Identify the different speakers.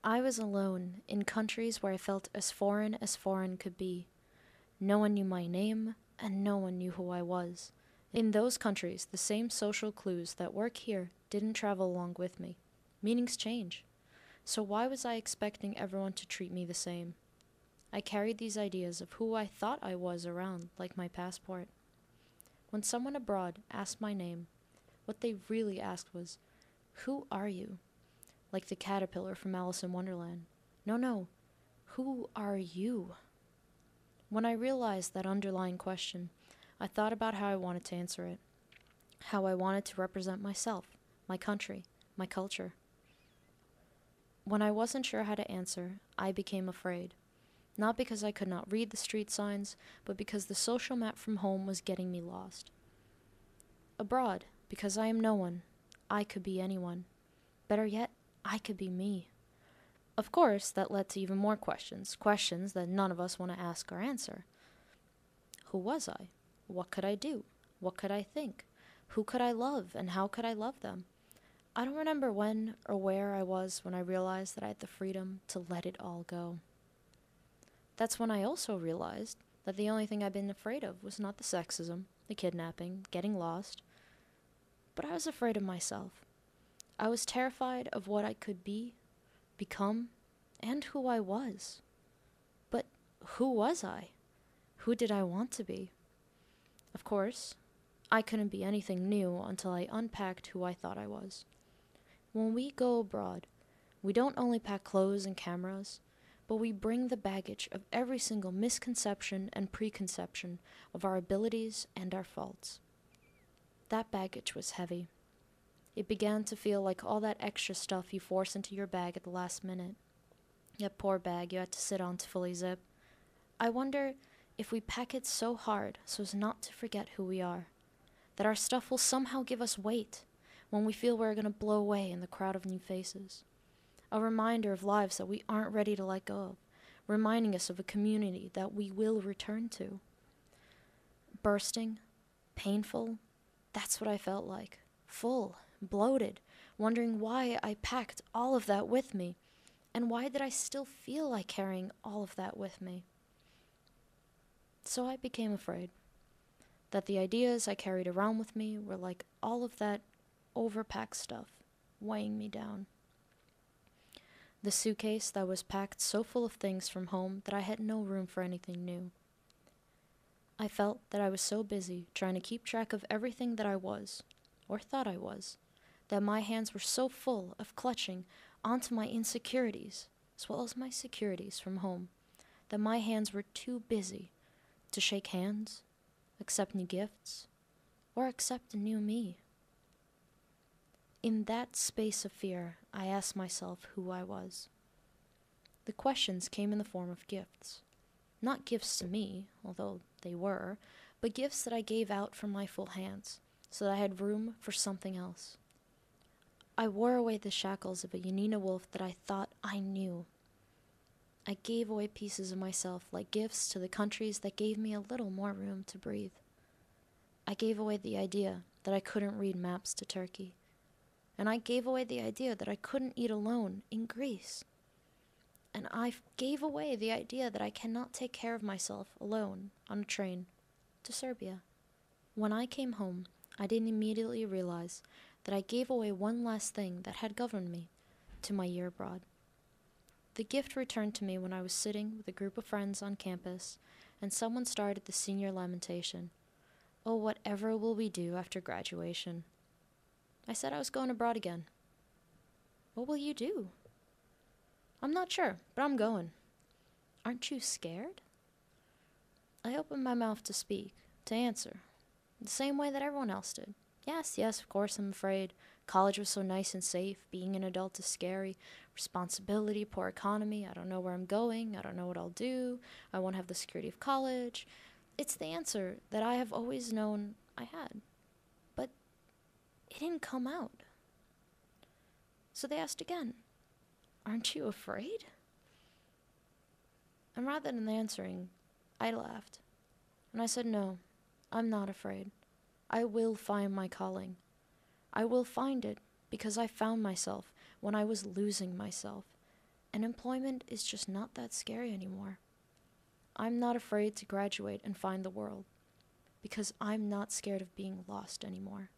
Speaker 1: I was alone in countries where I felt as foreign could be. No one knew my name, and no one knew who I was. In those countries, the same social clues that work here didn't travel along with me. Meanings change. So why was I expecting everyone to treat me the same? I carried these ideas of who I thought I was around like my passport. When someone abroad asked my name, what they really asked was, "Who are you?" Like the caterpillar from Alice in Wonderland. No, who are you? When I realized that underlying question, I thought about how I wanted to answer it, how I wanted to represent myself, my country, my culture. When I wasn't sure how to answer, I became afraid. Not because I could not read the street signs, but because the social map from home was getting me lost. Abroad, because I am no one, I could be anyone. Better yet, I could be me. Of course, that led to even more questions that none of us want to ask or answer. Who was I? What could I do? What could I think? Who could I love, and how could I love them? I don't remember when or where I was when I realized that I had the freedom to let it all go. That's when I also realized that the only thing I'd been afraid of was not the sexism, the kidnapping, getting lost, but I was afraid of myself. I was terrified of what I could be, become, and who I was. But who was I? Who did I want to be? Of course, I couldn't be anything new until I unpacked who I thought I was. When we go abroad, we don't only pack clothes and cameras, but we bring the baggage of every single misconception and preconception of our abilities and our faults. That baggage was heavy. It began to feel like all that extra stuff you force into your bag at the last minute. That poor bag you had to sit on to fully zip. I wonder if we pack it so hard so as not to forget who we are, that our stuff will somehow give us weight when we feel we're going to blow away in the crowd of new faces. A reminder of lives that we aren't ready to let go of, reminding us of a community that we will return to. Bursting, painful, that's what I felt like. Full, bloated, wondering why I packed all of that with me, and why did I still feel like carrying all of that with me? So I became afraid that the ideas I carried around with me were like all of that overpacked stuff, weighing me down. The suitcase that was packed so full of things from home that I had no room for anything new. I felt that I was so busy trying to keep track of everything that I was, or thought I was, that my hands were so full of clutching onto my insecurities, as well as my securities from home, that my hands were too busy to shake hands, accept new gifts, or accept a new me. In that space of fear, I asked myself who I was. The questions came in the form of gifts. Not gifts to me, although they were, but gifts that I gave out from my full hands, so that I had room for something else. I wore away the shackles of a Yanina wolf that I thought I knew. I gave away pieces of myself like gifts to the countries that gave me a little more room to breathe. I gave away the idea that I couldn't read maps to Turkey. And I gave away the idea that I couldn't eat alone in Greece. And I gave away the idea that I cannot take care of myself alone on a train to Serbia. When I came home, I didn't immediately realize that I gave away one last thing that had governed me to my year abroad. The gift returned to me when I was sitting with a group of friends on campus and someone started the senior lamentation. Oh, whatever will we do after graduation? I said I was going abroad again. What will you do? I'm not sure, but I'm going. Aren't you scared? I opened my mouth to speak, to answer, the same way that everyone else did. Yes, of course I'm afraid. College was so nice and safe. Being an adult is scary. Responsibility, poor economy. I don't know where I'm going. I don't know what I'll do. I won't have the security of college. It's the answer that I have always known I had. But it didn't come out. So they asked again, aren't you afraid? And rather than answering, I laughed. And I said, no, I'm not afraid. I will find my calling. I will find it because I found myself when I was losing myself. and employment is just not that scary anymore. I'm not afraid to graduate and find the world, because I'm not scared of being lost anymore.